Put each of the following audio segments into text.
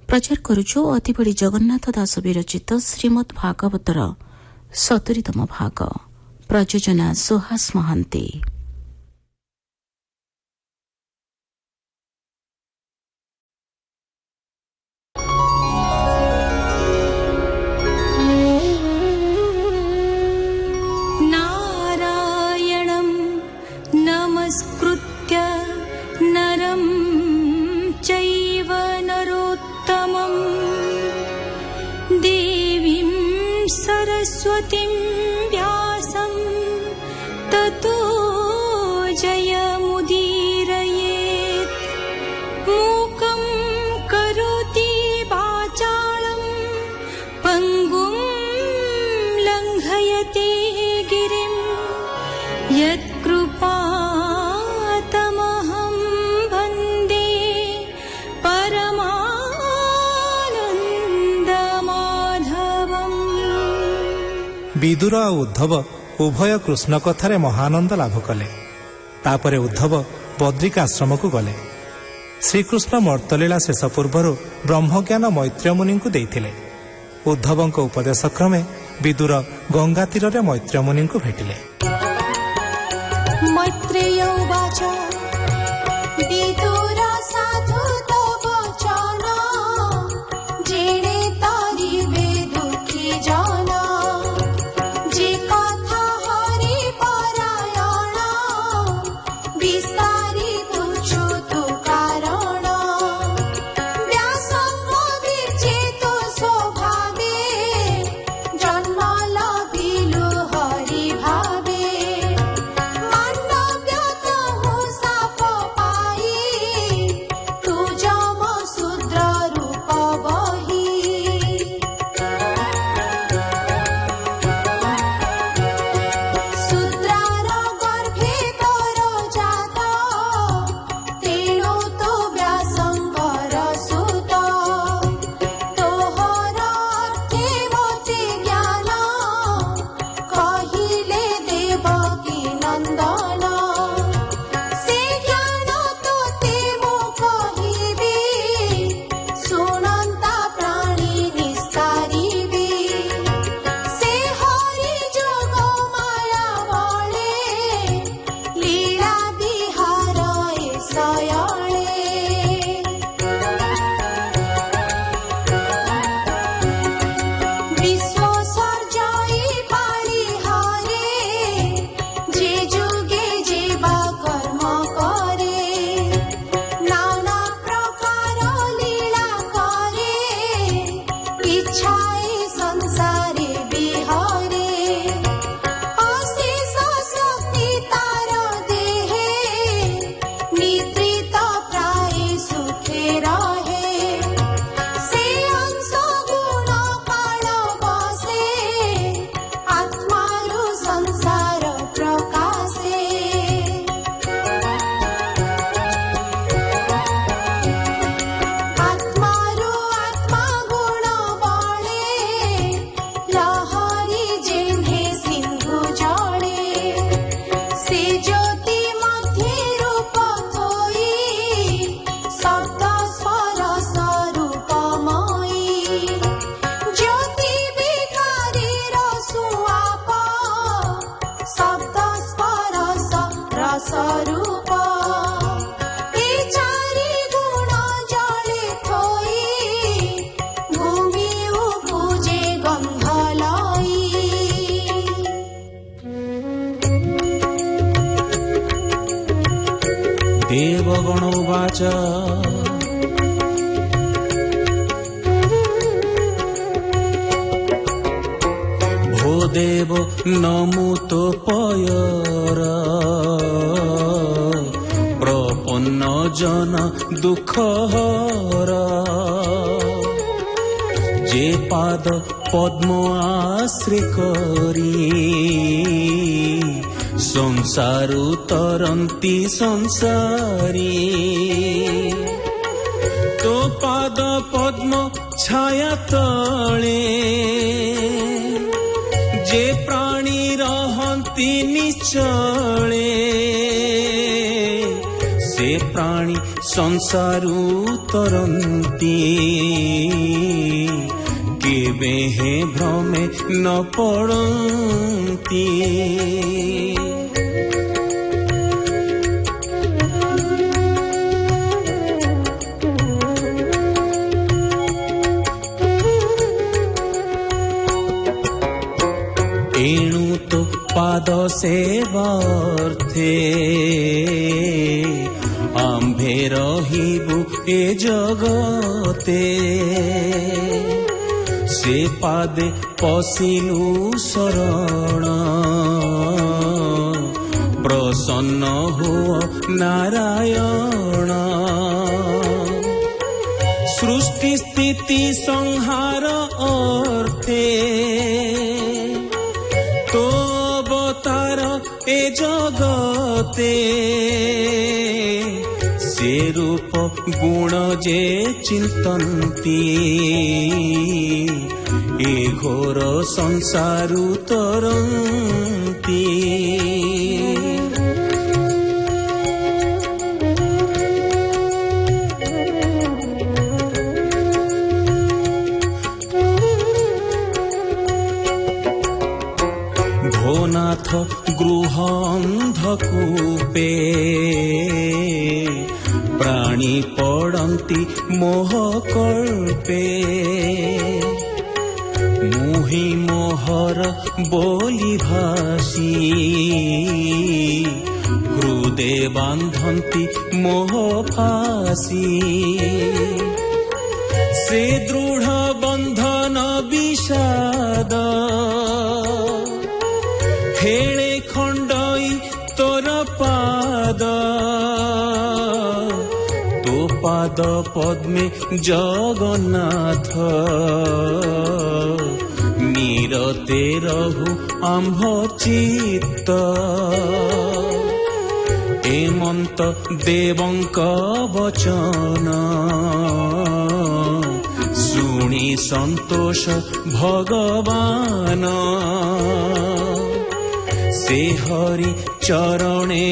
प्रचार करुछु अतिबड़ी जगन्नाथ दास विरचित श्रीमद् भागवतर 70तम भाग। प्रयोजना सुहास महांती। नारायणं नमस्कृत्य नरं चैव नरोत्तमं देवीं सरस्वतीं व्यासं ततो जयमुदीरयेत्। मूकं करोति वाचालं पङ्गुं लङ्घयति गिरिं यत्कृपातमहं वन्दे परमानन्दमाधवम्। विदुर और उद्धव उभय कृष्ण कथारे महानंद लाभ कले। तापरे उद्धव बद्रिकाश्रम को गले। श्रीकृष्ण मर्तलीला शेष पूर्व ब्रह्मज्ञान मैत्रेय मुनि को देइथिले। उद्धवଙ୍କ उपदेश क्रमे विदुर गंगा तीर रे मैत्रेय मुनि को भेटिले। मैत्रेय उवाच विदुर साधु तव वचन जेणे तारिबे दुःखी जन। जे कथा हरि परायण विस्तारी तुच्छ तु कारण। व्यासंग विरचित स्वभावे जन्म लभिलु हरि भावे। देवगण उवाच भो देव नमुत पयर प्रपन्न जन दुख हर। जे पाद पद्म आश्रय करी संसारु तरंती संसारी। तो पाद पद्म छाया तले जे प्राणी रहंती निश्चले। से प्राणी ସଂସାରୁ ତରନ୍ତି କେବେ ହେ ଭ୍ରମେ ନ ପଡ଼ନ୍ତି। ଏଣୁ ତ ପାଦ ସେବାର୍ଥେ ଆମ୍ଭେ ରହିବୁ ଏ ଜଗତେ। ସେ ପାଦେ ପଶିଲୁ ଶରଣ ପ୍ରସନ୍ନ ହୁଅ ନାରାୟଣ। ସୃଷ୍ଟି ସ୍ଥିତି ସଂହାର ଅର୍ଥେ তো অবতার এ জগতে। সে রূপ গুণ যে চিন্তন্তি এ ঘোর সংসারু তরন্তি। ভোনাথ গৃহ অন্ধকূপে প্রাণী পড়ন্তি মোহ কল্পে। মুহি মোহর ବୋଲି ভাসি হৃদে বান্ধন্তি মোহ ফাসি। সে দৃঢ় বন্ধন বিষাদ হেড়ে খণ্ডই তোর পাদ। তো পাদ পদ্মে জগন্নাথ নিরতে রহু আম্ভ চিত্ত। হেমন্ত দেবঙ্ক বচন শুনি সন্তোষ ভগবান। ସେ ହରି ଚରଣେ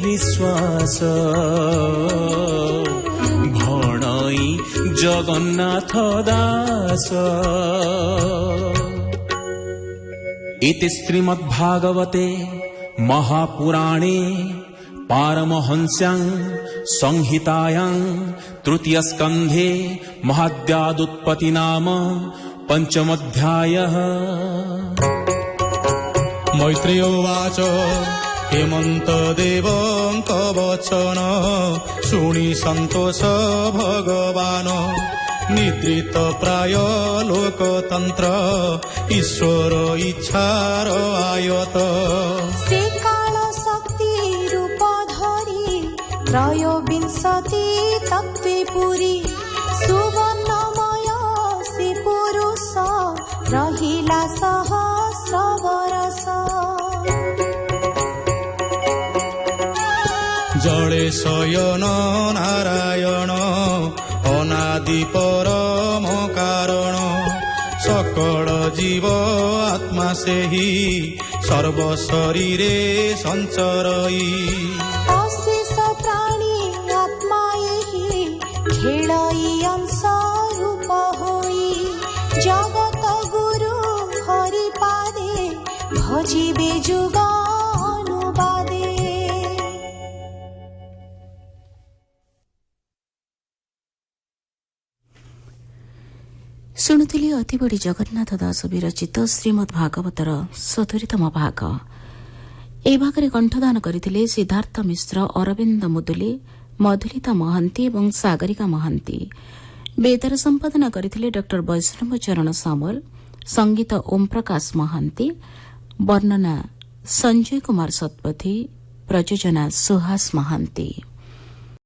ବିଶ୍ୱାସ ଭଣଇ ଜଗନ୍ନାଥ ଦାସ। इति श्रीमद्भागवते महापुराणे पारमहंस्यां संहितायां तृतीयस्कन्धे महाद्यादुत्पत्ति नाम पञ्चमोऽध्यायः। मैत्रेय उवाच हेमंत देवंक वचन शुणी सन्तोष भगवान। निद्रित प्राय लोकतंत्र ईश्वर इच्छार आयत। से काल शक्ति रूप धरी त्रयोविंशति तत्त्वे पुरी। सुवर्णमय से पुरुष रहिला सहस्र बरस। जड़े शयन नारायण अनादि परम कारण। सकल जीव आत्मा से ही सर्व शरीरे संचरई। अशेष प्राणी आत्मा यही खेलई अंश रूप होई। जगत गुरु हरि पादे भजिबे जुग अनुबादे। ଶୁଣୁଥିଲି ଅତି ବଡ଼ି ଜଗନ୍ନାଥ ଦାସ ବିରଚିତ ଶ୍ରୀମଦ୍ ଭାଗବତର 70ତମ ଭାଗ। ଏହି ଭାଗରେ କଣ୍ଠଦାନ କରିଥିଲେ ସିଦ୍ଧାର୍ଥ ମିଶ୍ର, ଅରବିନ୍ଦ ମୁଦୁଲି, ମଧୁଲିତା ମହାନ୍ତି ଏବଂ ସାଗରିକା ମହାନ୍ତି। ବେଦର ସମ୍ପାଦନା କରିଥିଲେ ଡକ୍ଟର ବୈଷ୍ଣବ ଚରଣ ସାମଲ। ସଙ୍ଗୀତ ଓମ୍ ପ୍ରକାଶ ମହାନ୍ତି। ବର୍ଣ୍ଣନା ସଞ୍ଜୟ କୁମାର ଶତପଥୀ। ପ୍ରଯୋଜନା ସୁହାସ ମହାନ୍ତି।